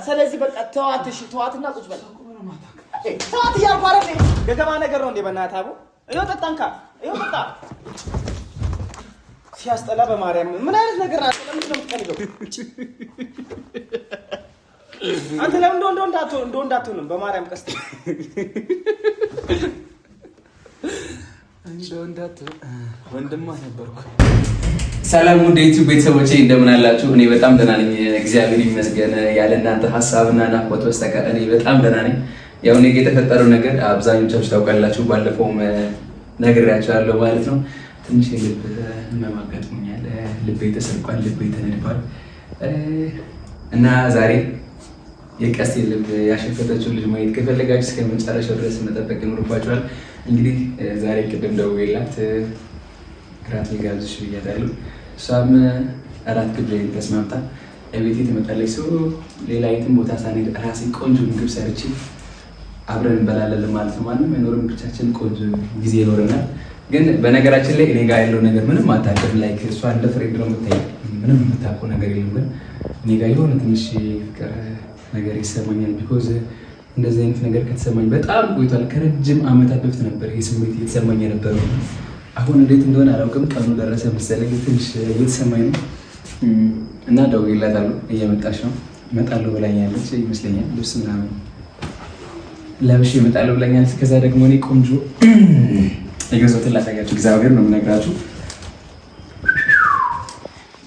ስለዚህ በቃ ተዋት። እሺ ተዋትና ቁጭ በል። ተዋት እያልኩ አይደል? ገገማ ነገር ነው እንዴ? በእናትህ አቡ ይኸው ጠጣንካ፣ ይኸው ጠጣ። ሲያስጠላ በማርያም ምን አይነት ነገር ናት? ለምንድን ነው የምትቀልደው? አንተ ለምን እንዳትሆንም በማርያም ቀስት ወንድማ ነበርኩ። ሰላም ውድ ዩቲዩብ ቤተሰቦቼ እንደምን አላችሁ? እኔ በጣም ደህና ነኝ፣ እግዚአብሔር ይመስገን። ያለ እናንተ ሀሳብና ናፍቆት በስተቀር እኔ በጣም ደህና ነኝ። ያው እኔ የተፈጠረው ነገር አብዛኞቻችሁ ታውቃላችሁ፣ ባለፈውም ነግሬያችኋለሁ ማለት ነው። ትንሽ የልብ ህመም አጋጥሞኛል። ልቤ ተሰርቋል፣ ልቤ ተነድፏል እና ዛሬ የቀስቴ ልብ ያሸፈተችው ልጅ ማየት ከፈለጋችሁ እስከ መጨረሻው ድረስ መጠበቅ ይኖርባችኋል። እንግዲህ ዛሬ ቅድም ደውዬላት እራት ልጋብዝሽ ብያታለሁ። እሷም እራት ግብዣ ተስማምታ እቤቴ ትመጣለች። ሰው ሌላ የትም ቦታ ሳንሄድ ራሴ ቆንጆ ምግብ ሰርቼ አብረን እንበላለን ማለት ነው። ማንም አይኖርም፣ ብቻችን ቆንጆ ጊዜ ይኖረናል። ግን በነገራችን ላይ እኔ ጋር ያለው ነገር ምንም አታውቅም። ላይክ እሷ እንደ ፍሬንድ ነው የምታየው፣ ምንም የምታውቀው ነገር የለም። ግን እኔ ጋር የሆነ ትንሽ ፍቅር ነገር ይሰማኛል። ቢኮዝ እንደዚህ አይነት ነገር ከተሰማኝ በጣም ቆይቷል። ከረጅም ዓመታት በፊት ነበር ይህ ስሜት እየተሰማኝ የነበረው። አሁን እንዴት እንደሆነ አላውቅም። ቀኑ ደረሰ መሰለኝ፣ ትንሽ እየተሰማኝ ነው እና ደውዬላታለሁ። እየመጣች ነው፣ እመጣለሁ ብላኛለች ይመስለኛል። ልብስ ምናምን ለብሼ እመጣለሁ ብላኛለች። ከዛ ደግሞ እኔ ቆንጆ የገዛሁትን ላሳያችሁ። እግዚአብሔር ነው የምነግራችሁ፣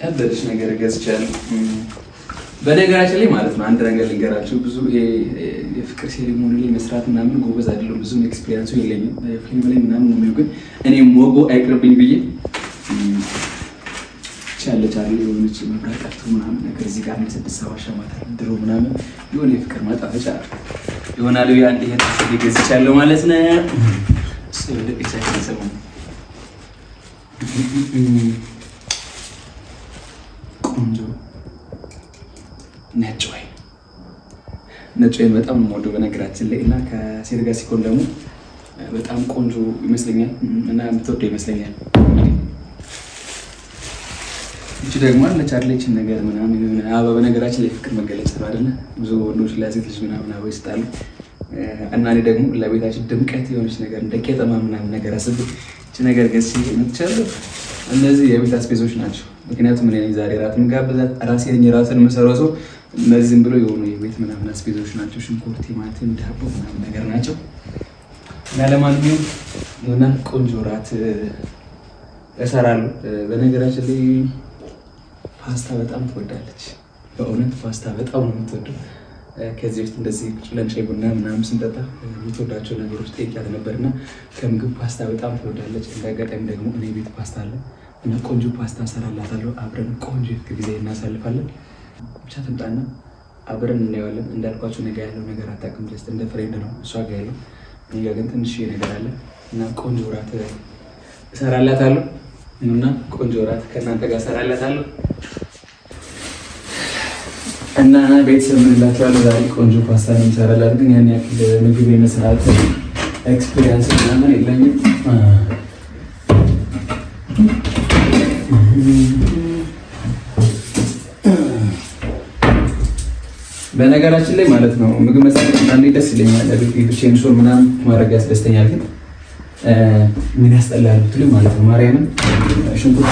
ያበደች ነገር ገዝቻለሁ። በነገራችን ላይ ማለት ነው አንድ ነገር ልንገራችሁ። ብዙ የፍቅር ሴሪሞኒ ላይ መስራት ምናምን ጎበዝ አይደለሁም፣ ብዙም ኤክስፒሪየንሱ የለኝም። ፊልም ላይ ምናምን ነው የሚለው፣ ግን እኔም ሞጎ አይቅርብኝ ብዬ ቻለች አለ የሆነች መብራት ጠፍቶ ምናምን ነገር እዚህ ጋር ለስድስት ሰባ ሸማታ ድሮ ምናምን የሆነ የፍቅር ማጣፈጫ ይሆናል። አንድ ይሄ ታስቤ ገዝቻለሁ ማለት ነው። እሱ ለጥቂት ሰሞን ቆንጆ ነጭ ወይን በጣም ነው የምወደው በነገራችን ላይ እና ከሴት ጋር ሲሆን ደግሞ በጣም ቆንጆ ይመስለኛል እና የምትወደው ይመስለኛል። እቺ ደግሞ አለች አይደለችን ነገር ምናምን አበባ በነገራችን ላይ ፍቅር መገለጫ ነው አይደለ? ብዙ ወንዶች ለሴት ልጅ ምናምን አበባ ይሰጣሉ እና እኔ ደግሞ ለቤታችን ድምቀት የሆነች ነገር እንደ ቄጠማ ምናምን ነገር አስቤ እቺ ነገር ገዝቼ መጥቻለሁ። እነዚህ የቤት አስቤዞች ናቸው። ምክንያቱም እኔ ዛሬ እራት የምጋብዛት ራሴ ነኝ፣ ራስን የምሰራው ሰው። እነዚህ ዝም ብሎ የሆኑ የቤት ምናምን አስቤዞች ናቸው። ሽንኩርት፣ ቲማቲም፣ ዳቦ ምናምን ነገር ናቸው እና ለማንኛውም የሆነ ቆንጆ እራት እሰራለሁ። በነገራችን ላይ ፓስታ በጣም ትወዳለች። በእውነት ፓስታ በጣም ነው የምትወደው። ከዚህ በፊት እንደዚህ ቁጭ ብለን ሻይ ቡና ምናምን ስንጠጣ የምትወዳቸው ነገሮች ጠይቂያት ነበርና ከምግብ ፓስታ በጣም ትወዳለች። እንደ አጋጣሚ ደግሞ እኔ ቤት ፓስታ አለ እና ቆንጆ ፓስታ እሰራላታለሁ። አብረን ቆንጆ የፍቅር ጊዜ እናሳልፋለን። ብቻ ትምጣና አብረን እናየዋለን። እንዳልኳቸው ነገ ያለው ነገር አታውቅም። ጀስት እንደ ፍሬንድ ነው እሷ ጋር ያለው። እኔ ጋር ግን ትንሽ ነገር አለ እና ቆንጆ እራት እሰራላታለሁ እና ቆንጆ እራት ከእናንተ ጋር እሰራላታለሁ እና ቤተሰብ ምን እላቸዋለሁ። ዛሬ ቆንጆ ፓስታ ነው የምሰራላት፣ ግን ያን ያክል ምግብ የመስራት ኤክስፒሪየንስ ምናምን የለኝም። በነገራችን ላይ ማለት ነው ምግብ መስራት አንዴ ደስ ይለኛል። ብቻዬን ሾር ምናምን ማድረግ ያስደስተኛል። ግን ምን ያስጠላል ብትሉኝ ማለት ነው ማርያምን ሽንኩርት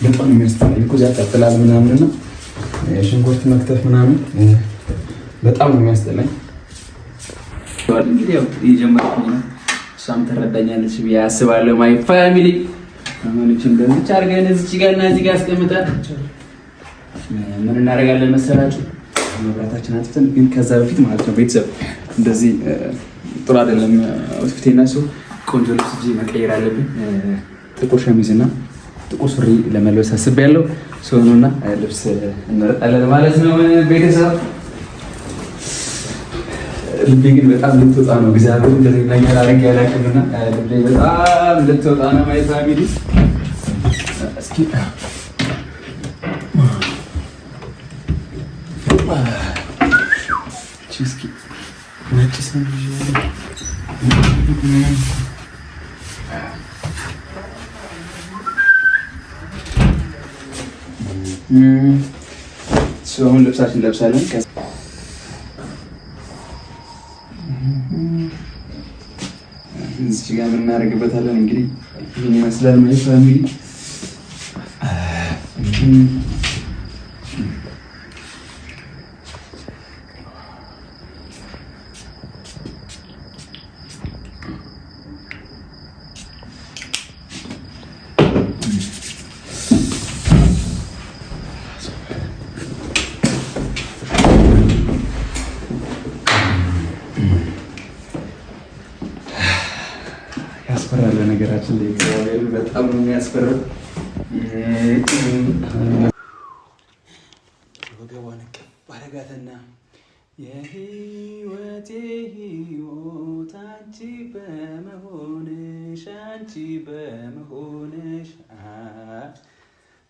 በጣም የሚያስጠላኝ እኮ ያቃጥላል ምናምን እና ሽንኩርት መክተፍ ምናምን በጣም ነው የሚያስጠላኝ። እንግዲህ ያው እየጀመርኩኝ ነው፣ እሷም ትረዳኛለች ብዬ አስባለሁ። ማይ ፋሚሊ አማኑችን እንደዚህ አድርገን እዚህ ጋር እና እዚህ ጋር አስቀምጠን ምን እናደርጋለን መሰላችሁ? መብራታችን አጥፍተን፣ ግን ከዛ በፊት ማለት ነው ቤተሰብ እንደዚህ ጥሩ አይደለም። ፊቴና ሰው ቆንጆ ልብስ መቀየር አለብኝ። ጥቁር ሸሚዝ እና ጥቁር ሱሪ ለመልበስ አስቤያለሁ። ሰውኑና ልብስ እንመርጣለን ማለት ነው ቤተሰብ። ልቤ ግን በጣም ልትወጣ ነው። እግዚአብሔር እንደዚህ ነገር አድርጌ ያላቅምና ልቤ በጣም ልትወጣ ነው። ማይ ፋሚሊ እስኪ እስኪ ነጭ ሰንጅ ሶ አሁን ልብሳችን ለብሳለን። እዚህ ጋር እናደርግበታለን። እንግዲህ ይሄን ይመስላል ማለት ፋሚሊ። ያስፈራል። ነገራችን ላይ በጣም ነው የሚያስፈራው። ወገቧን ባረጋትና የህይወቴ ህይወት አንቺ በመሆንሽ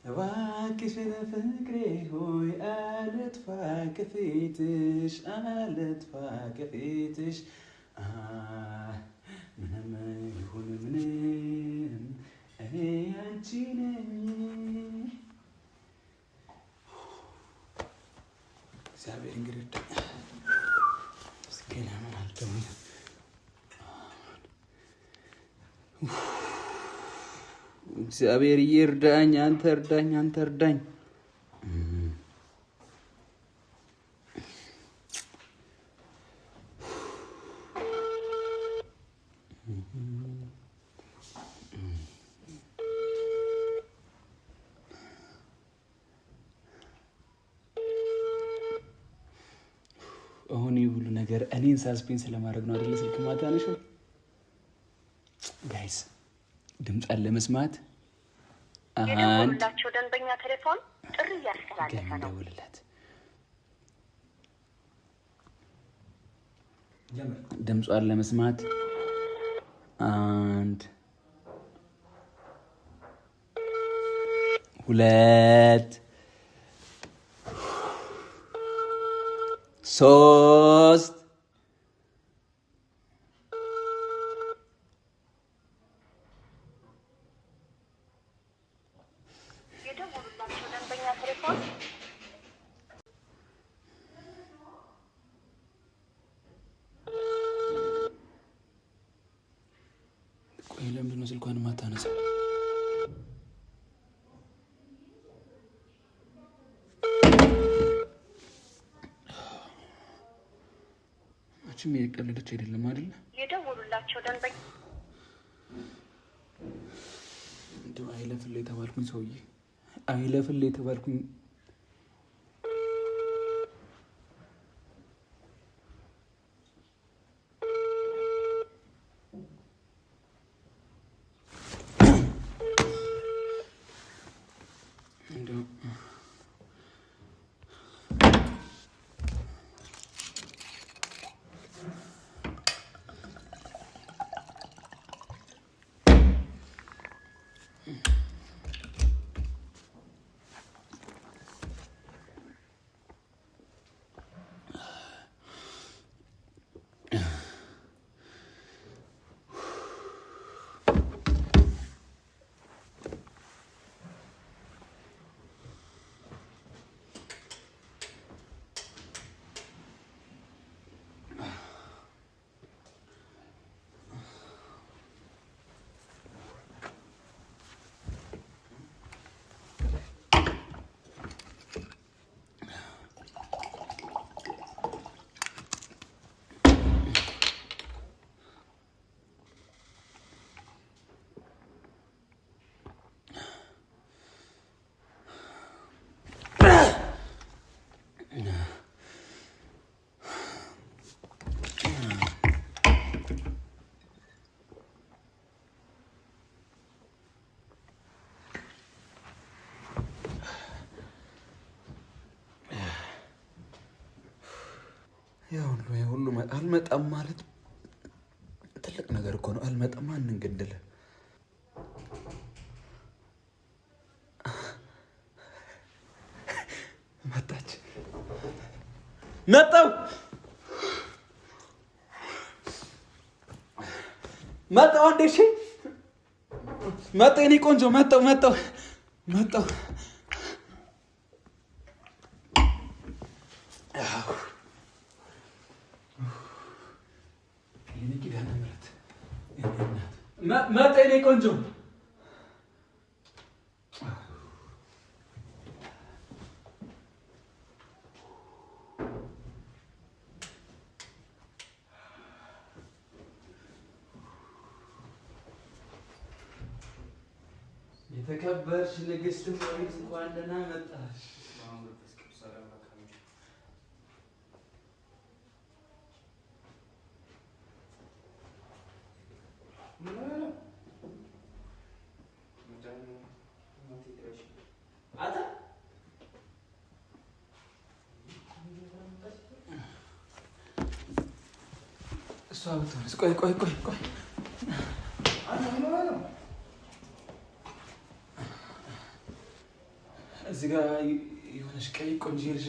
እባክሽን ፍቅሬ ሆይ አልጥፋ ከፊትሽ ምንም ይሁን ምንም እኔ አንቺ ነኝ። እግዚአብሔር እንግዲህ እስከና ምን አልተውኝ። እግዚአብሔር ይርዳኝ። አንተ እርዳኝ። አሁን ይህ ሁሉ ነገር እኔን ሳስፔንስ ለማድረግ ነው አይደል? ስልክ ማታነሽው ጋይስ ድምጻን ለመስማት የደወሉላቸው ደንበኛ ቴሌፎን ጥሪ እያስተላለፈ ነው። ደውልላት። ድምጿን ለመስማት 1 2 3 የደወሉላቸው ደንበኛ ቴሌፎን ቆይ፣ ለምንድን ነው ስልኳን ማታነሳው? መቼም የቀለደች አይደለም አይደል? የደወሉላቸው ደንበኛ እንደው አይለፍልህ የተባልኩኝ ሰውዬ አይለፍልህ የተባልኩኝ ሁሉ አልመጣም ማለት ትልቅ ነገር እኮ ነው። አልመጣም ማንን ገደለ? መጣች። መጣው አንዴ እሺ፣ መጣ የኔ ቆንጆ መጣው መጣ የኔ ቆንጆ። የተከበርሽ ንግስት ሆይ እንኳን ደህና መጣሽ። እሷ ብትሆንስ? ቆይ እዚህ ጋር የሆነች ቀይ ቆንጆ ልጅ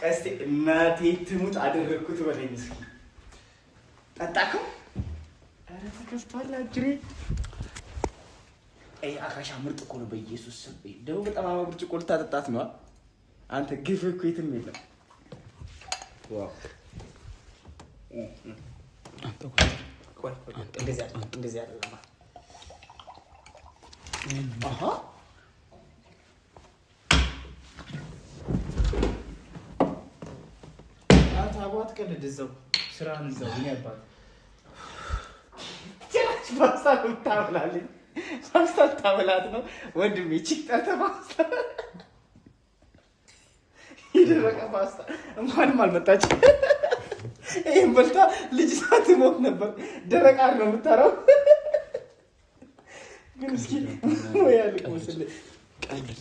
ቀስቴ እናቴ ትሙት አደረግኩት በለኝ እስኪ። ጠጣከው? ኧረ ተከፍቷል አጅሬ። አካሻ ምርጥ እኮ ነው በኢየሱስ ስም። ደግሞ በጣም አማ ብርጭቆ ልታጠጣት ነው አንተ። ግፍ እኮ የትም የለም። እንደዚህ አይደለም። አንተ አቧት ቀልድ እዛው ስራን እዛው ምን ያባል ፓስታ ልታበላለኝ። ፓስታ ልታበላት ነው ወንድሜ። ቺክ ጠርተህ ፓስታ የደረቀ ፓስታ እንኳንም አልመጣች። ይህም በልታ ልጅ ሳትሞት ነበር። ደረቅ አር ነው የምታረው። ግን እስኪ ያልቅ መስል ቀልድ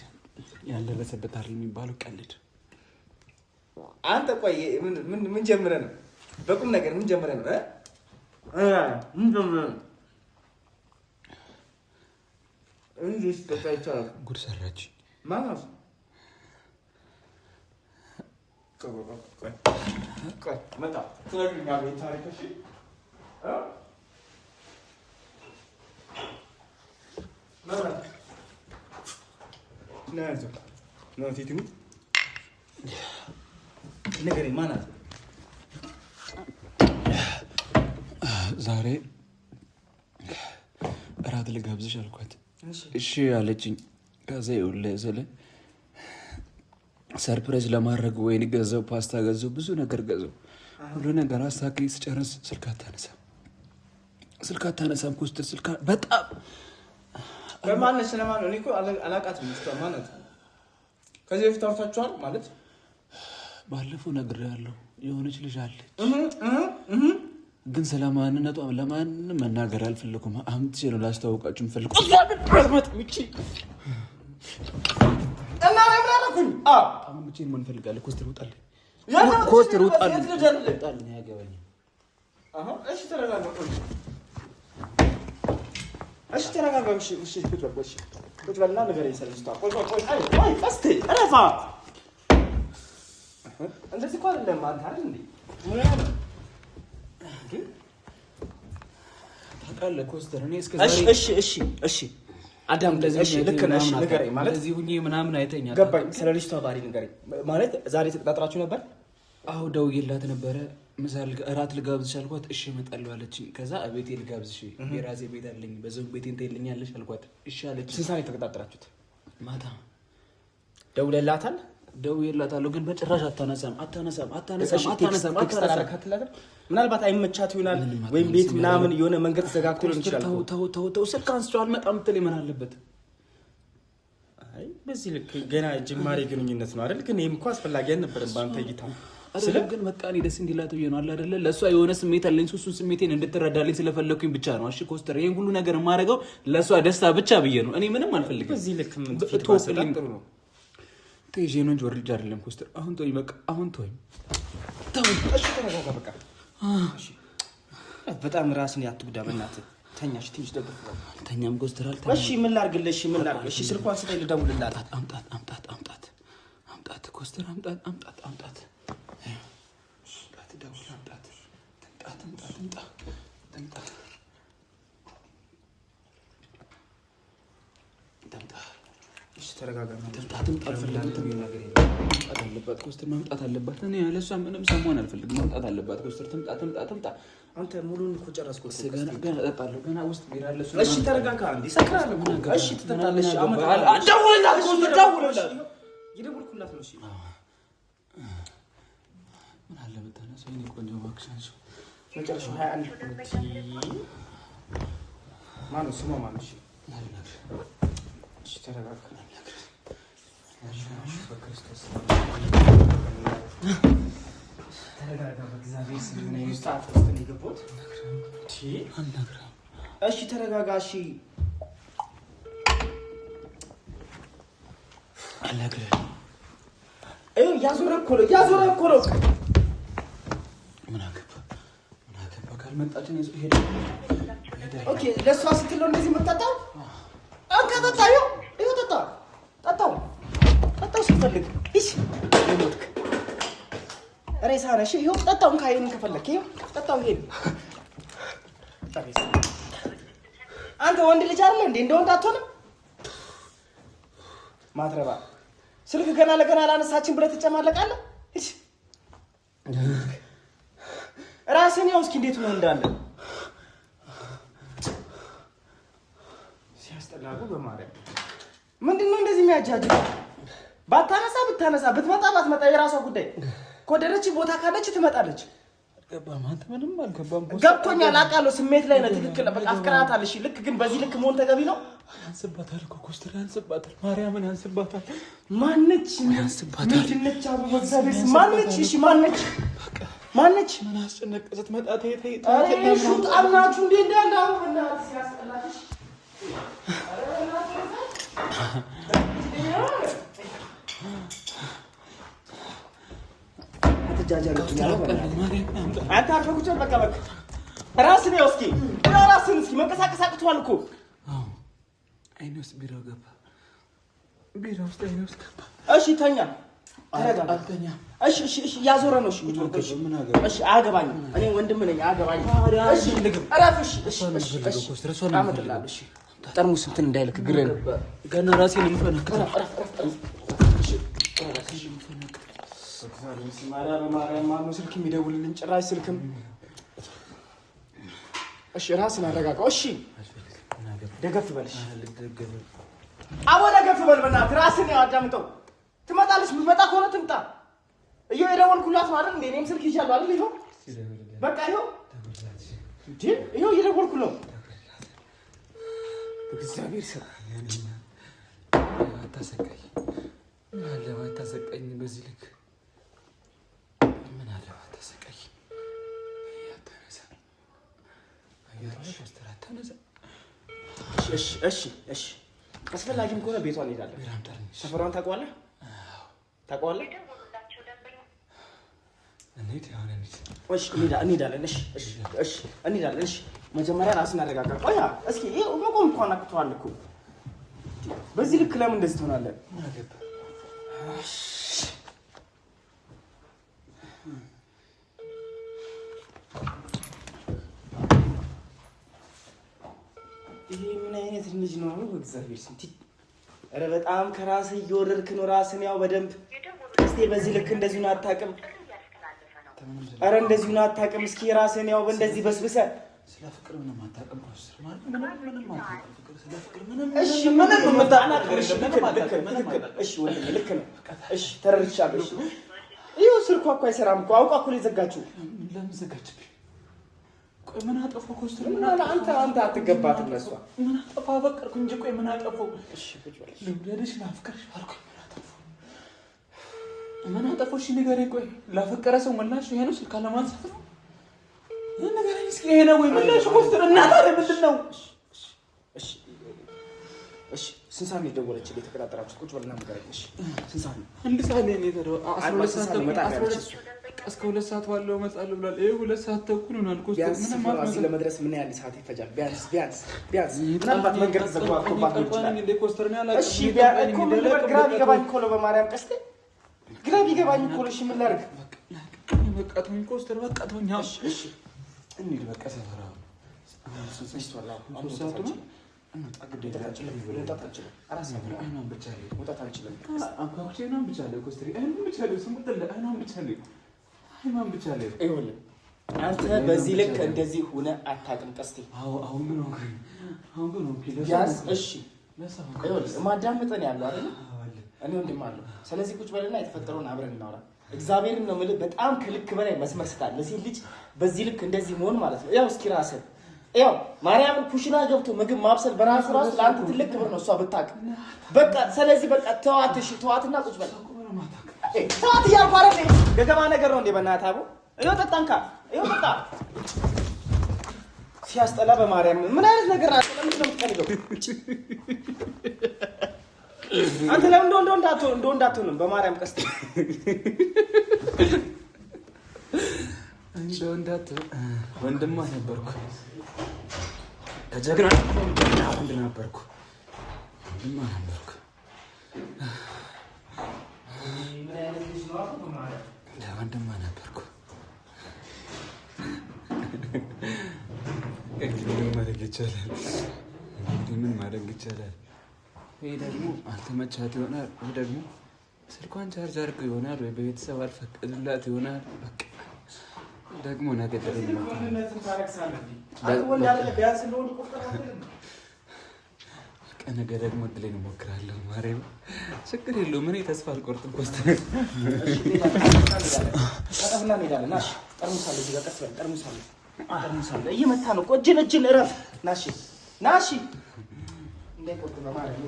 ያልደረሰበት አይደል የሚባለው ቀልድ። አንተ ቆይ ምን ጀምረህ ነው? በቁም ነገር ምን ጀምረህ ነው? ምን ጀምረህ ነው? እንዴት ተጣጣ ጉድ ሰራች ማለት ቆይ መጣ ትነግሪኛለህ ታሪክ። እሺ ነው ቲቲሙት ንገረኝ። ማናት ዛሬ እራት ልጋብዝሽ አልኳት። እሺ አለችኝ። ከዛ ይኸውልህ ስልህ ሰርፕራይዝ ለማድረግ ወይን ገዛው፣ ፓስታ ገዛው፣ ብዙ ነገር ገዛው። ሁሉ ነገር አሳክኝ ስጨርስ ስልክ አታነሳም። ኮስተር ስልክ በጣም በማለት ስለማን ነው? እኔ እኮ አላውቃትም። ማናት? ከዚህ በፊት አውርታችኋል ማለት? ባለፈው ነግሬሃለሁ። የሆነች ልጅ አለች፣ ግን ስለማንነቷ ለማንም መናገር አልፈለኩም። አምጥቼ ነው ላስተዋውቃችሁ የምፈልገው። አሁን ብቻዬን ማን ፈልጋለህ? ኮስተር ውጣልኝ፣ ኮስተር ውጣልኝ። ያገባኝ። እሺ ተረጋጋ። እሺ ተረጋጋ። እሺ ቁጭ በልና ንገረኝ። ሰለስቷ ቆይ ቀስቴ እረፋ። እንደዚህ እኮ አይደለም አንተ አይደል እንዴ? ታውቃለህ ኮስተር፣ እኔ እስከ ዛሬ እሺ አዳም እንደዚህ ልክ ነሽ። ንገረኝ ማለት እዚህ ሁኚ ምናምን አይተኛ ገባኝ። ስለ ልጅቷ ባህሪ ንገረኝ ማለት። ዛሬ ተቀጣጥራችሁ ነበር? አዎ ደውዬላት ነበረ። ምሳል እራት ልጋብዝሽ አልኳት። እሺ እመጣለሁ አለችኝ። ከዛ ቤቴ ልጋብዝሽ፣ የራሴ ቤት አለኝ፣ በዛው ቤቴን ትይልኛለሽ አልኳት። እሺ አለችኝ። ስንት ሰዓት የተቀጣጠራችሁት? ማታ። ደውለላታል? ደውዬላታለሁ፣ ግን በጭራሽ አታነሳም። ምናልባት አይመቻት ይሆናል፣ ወይም ቤት ምናምን የሆነ መንገድ ተዘጋግቶ ሊሆን ይችላል። ተው ስልክ አንስቼው አልመጣም የምትለኝ ምን አለበት? አይ በዚህ ልክ ገና ጅማሬ ግንኙነት ነው አይደል? ግን ይሄም እኮ አስፈላጊ አልነበረም በአንተ እይታ። ግን በቃ እኔ ደስ እንዲላት ብዬ ነው አለ አይደለ? ለእሷ የሆነ ስሜት አለኝ። እሱን ስሜቴን እንድትረዳልኝ ስለፈለኩኝ ብቻ ነው። እሺ ኮስተር፣ ይሄን ሁሉ ነገር የማደርገው ለእሷ ደስታ ብቻ ብዬ ነው። እኔ ምንም አልፈልግም። በዚህ ልክ ምን ጥሩ ነው። ተይዤ ነው እንጂ ወርጃ አይደለም ኮስተር። አሁን ተወኝ፣ በቃ አሁን ተወኝ። እሺ ተረጋጋ፣ በቃ በጣም ራስን ያትጉዳ በእናትህ። ተኛሽ ትንሽ ደግፍ ነው አልተኛም ኮስተር አልተኛም እሺ ምን ላድርግልሽ እሺ ስልኳን ስጠኝ ልደውልላት አምጣት ኮስተር አምጣት ደውል አምጣት ትምጣ እሺ ተረጋጋ ትምጣ አልፈልግም ነገር መምጣት አለባት ኮስተር መምጣት አለባት እኔ ያለሷ ምንም ሰሞን አልፈልግም መምጣት አለባት ኮስተር ትምጣ አንተ ሙሉን እኮ ጨረስኩት ገና እጠጣለሁ ገና ውስጥ ቢራ አለ እሺ ተረጋጋ እንዴ ሰክራለሁ እሺ ትጠጣለሽ ደውልላት ኮስተር ደውልላት ይደውልኩላት ነው እሺ ምን አለ በተነሳ እኔ ቆንጆ ማክሽንሽ መጨረሻው 21 ማነው ስሙ ማነው እሺ ተረጋጋ በክርስቶስ ተረጋጋ በእግዚአብሔር ስም ነው ይስጣት ነው የገባሁት እሺ ተረጋጋ እሺ አልነግርህም ያዞረ እኮ ነው ምን አገባ ካልመጣች ነው ሄደ ኦኬ ለሷ ስትለው እንደዚህ የምትጠጣው አንተ ጠጣው ይኸው ጠጣው ስትፈልግ እሺ ለሞትክ ሬሳ ነሽ ይኸው ጠጣውን ካይን ከፈለክ ይኸው ጠጣው ይሄ አንተ ወንድ ልጅ አይደለ እንዴ እንደ ወንድ አትሆንም ማትረባ ስልክ ገና ለገና አላነሳችን ብለህ ትጨማለቃለህ እሺ ራስን ያው እስኪ እንዴት ነው እንዳለ ሲያስጠላው በማርያም ምንድነው እንደዚህ የሚያጃጅው ባታነሳ ብታነሳ ብትመጣ ባትመጣ የራሷ ጉዳይ ኮደረች ቦታ ካለች ትመጣለች አልገባም አንተ ምንም አልገባም ገብቶኛል አውቃለሁ ስሜት ላይ ነው ትክክል በቃ አፍቅራታል እሺ ልክ ግን በዚህ ልክ መሆን ተገቢ ነው ያንስባታል እኮ ኮስተር ያንስባታል ማርያምን ያንስባታል ማነች ያንስባታል ምንድነች አቡ ወዛቤስ ማነች እሺ ማነች ምን አስጨነቀ ስትመጣ ተይ ሹት አብናችሁ እንዴ እንዳለ አሁን እናት ሲያስጠላሽ አንተ አርፈህ ቁጭ በቃ ራስን ያው እስኪ መንቀሳቀስ አቅቷል እኮ አይኔ ውስጥ ቢራ ውስጥ ገባ እሺ ተኛ አልተኛ እሺ ያዞረ ነው እሺ አያገባኝም እኔ ወንድም ነኝ አያገባኝም እሺ እረፍ እሺ አመጣላለሁ እሺ ጠርሙስ እንትን እንዳይልክ ግረን ገና ራሴን የምፈነክተው ማርያም ማነው ስልክ የሚደውልልኝ ጭራሽ ስልክም እሺ ራስን አረጋጋው እሺ ደገፍ በልሽ አቦ ደገፍ በል በእናትህ ራስን ያዳምጠው ትመጣለች የምትመጣ ከሆነ ትምጣ እየደወልኩላት ነው አይደል እንዴ እኔም ስልክ ይዣለሁ አይደል ይኸው በቃ ይኸው እየደወልኩ ነው እግዚአብሔር ሰው አታሰቃኝ በዚህ ልክ እሺ አስፈላጊም ከሆነ ቤቷን እንሄዳለን ሰፈሯን ታውቀዋለህ እንሄዳለን እሺ መጀመሪያ ራስን አረጋጋ ቆያ እስኪ መቆም እንኳን አቅቷል እኮ በዚህ ልክ ለምን እንደዚህ ትሆናለህ ይሄ ምን አይነት ልጅ ነው በእግዚአብሔር ስም ኧረ በጣም ከራስህ እየወረድክ ነው ራስን ያው በደንብ እስቲ በዚህ ልክ እንደዚህ ነው አታውቅም ኧረ እንደዚህ ነው አታውቅም እስኪ ራስን ያው በእንደዚህ በስብሰህ ስለ ፍቅር ምንም አታውቅም ምንም አታውቅም ስለ ፍቅር ምንም እሺ ምንም የምታናግር እሺ ወንድሜ ልክ ነው እሺ ተረድቻለሁ እሺ ይኸው ስልኳ እኮ አይሰራም እኮ አውቃ እኮ ነው የዘጋችው ለምን ዘጋችብኝ ቆይ ምን አጠፋው ኮስተር ምን አንተ አትገባትም ለሷ ምን አጠፋ በቀርኩ እንጂ ቆይ ምን አጠፋው እሺ ቁጭ በል ልብለሽ ላፍቅርሽ አልኩኝ ምን አጠፋው እሺ ንገረኝ ቆይ ላፈቀረ ሰው ምላሽ ይሄ ነው ስልክ አለማንሳት ነው ንገረኝ እስኪ ይሄ ነው ወይ ምላሽ ኮስተር እናት አይደል ምንድን ነው እሺ ስንት ሰዓት ነው የደወለችልኝ የተቀጣጠራችሁት ቁጭ በልና ንገረኝ እሺ ስንት ሰዓት ነው አንድ ሰዓት ላይ ነው የደወለው 12 ሰዓት እስከ 2 ሰዓት ባለው እመጣለሁ ብሏል። 2 ሰዓት ተኩል ሆኗል። ኮስተር ምንም ማለት ለመድረስ ምን ያህል ሰዓት ይፈጃል? ቢያንስ ምናልባት መንገድ ተዘግቷል ይችላል። ኮስተር ነው ያላችሁ። እሺ ቢያንስ እኮ ግራ ቢገባኝ እኮ ነው በማርያም ቀስቴ ግራ ቢገባኝ እኮ ነው። እሺ ምን ላድርግ? በቃ ተውኝ ኮስተር በቃ ተውኝ። እሺ እንሂድ በቃ ሰፈራ አንተ በዚህ ልክ እንደዚህ ሆነ አታውቅም ቀስቴ። ቢያንስ እሺ ማዳመጠን ያለው አይደል? እኔ ወንድም አለው። ስለዚህ ቁጭ በልና የተፈጠረውን አብረን እናውራ። እግዚአብሔርን ነው የምልህ። በጣም ከልክ በላይ መስመር ስታል ለሴት ልጅ በዚህ ልክ እንደዚህ መሆን ማለት ነው። ያው እስኪ ራስህ ያው ማርያምን ኩሽና ገብቶ ምግብ ማብሰል በራሱ ለአንተ ትልቅ ክብር ነው። እሷ ብታውቅ በቃ ስለዚህ በቃ ተዋት። እሺ ተዋትና ቁጭ በል። ተዋት እያልኩ አይደል? ገገማ ነገር ነው እንዴ? በእናትህ አቦ ይኸው ጠጣንካ ይኸው ጠጣ። ሲያስጠላ በማርያም ምን አይነት ነገር ናት? ለምን ነው የምትቀልደው? አንተ ለምን እንዳትሆንም በማርያም ቀስቴ ወንድማ ነበርኩ ከጀግና ወንድ ነበርኩ ወንድማ ነበርኩ። ወንድማ ነበርኩ። ምን ማድረግ ይቻላል? ወይ ደግሞ አልተመቻት ይሆናል፣ ወይ ደግሞ ስልኳን ቻርጅ አድርገው ይሆናል፣ ወይ በቤተሰብ አልፈቀዱላት ይሆናል። በቃ ደግሞ ነገ ነገ ደግሞ እድሌን እሞክራለሁ። ማርያም ችግር የለውም። እኔ ተስፋ አልቆርጥም። ኮስተር እየመታ ነው እኮ እጅን እረፍ። ናሺ እንዳይቆርጥ በማርያም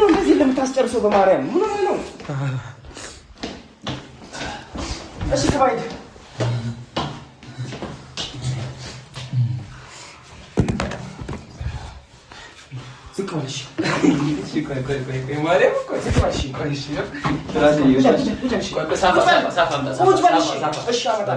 እንደዚህ ለምታስጨርሰው በማርያም ምን ነው? እሺ ተባይድ ዝቆልሽ ማርያም እኮ ዝቆልሽ ቆልሽ እሺ አመጣ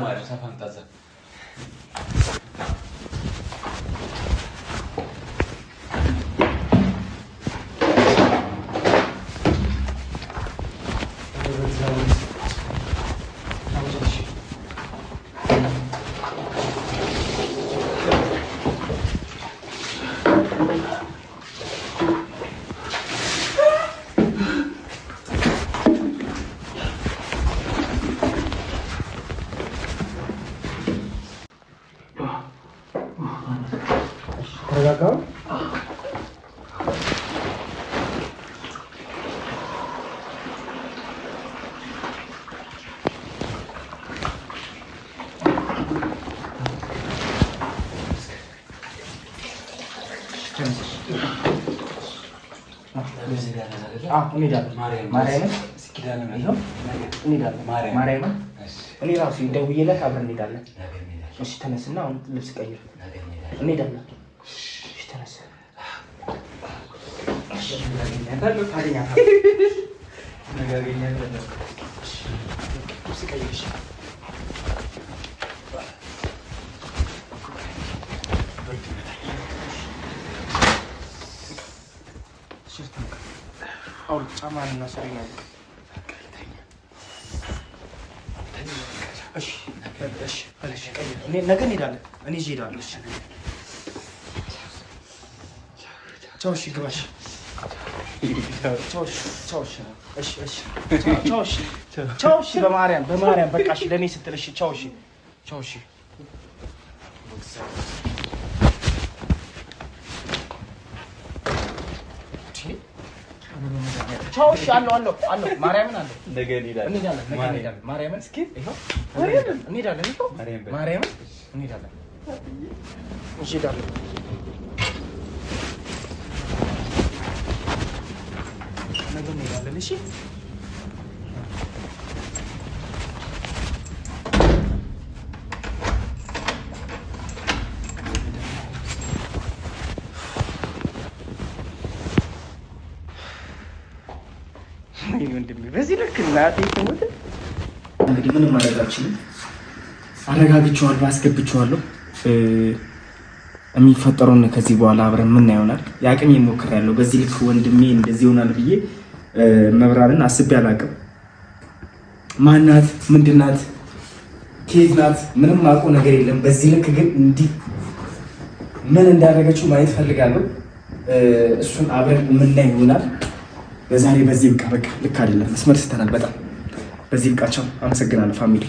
ተረጋጋው። ማርያምን እኔ ራሱ ደውዬለት አብረን እንሄዳለን። እሺ ተነስና አሁን ልብስ ቀይር እንሄዳለን። እሺ ተነስ። ጫማንና ሱሪ ነው። ነገ እንሄዳለን። እኔ ይዤ እሄዳለሁ። ቻው። እሺ ግባሽ። ቻው። እሺ በማርያም በቃ እሺ፣ ለእኔ ስትል እሺ። ቻው። እሺ ቻው። እሺ ቻው። እሺ አለው ማርያምን አለው። ነገ እንሄዳለን። ማርያምን እስኪ ይኸው እንሄዳለን። ማርያምን እንሄዳለን። እሺ እሄዳለሁ። ነገ እንሄዳለን። እሺ በዚህ ልክ እናቴ ትሞት። እንግዲህ ምንም ማድረግ አልችልም። አረጋግቼዋለሁ፣ አስገብቼዋለሁ። የሚፈጠረውን ከዚህ በኋላ አብረን ምን ይሆናል የአቅሜ ሞክሬያለሁ። በዚህ ልክ ወንድሜ እንደዚህ ይሆናል ብዬ መብራርን አስቤ አላውቅም። ማናት? ምንድናት? ከየት ናት? ምንም አውቀው ነገር የለም። በዚህ ልክ ግን እንዲህ ምን እንዳደረገችው ማየት ፈልጋለሁ። እሱን አብረን የምናይ ይሆናል። በዛሬ በዚህ ብቃ። በቃ ልክ አይደለም፣ መስመር ስተናል በጣም። በዚህ ብቃቸው። አመሰግናለሁ ፋሚሊ።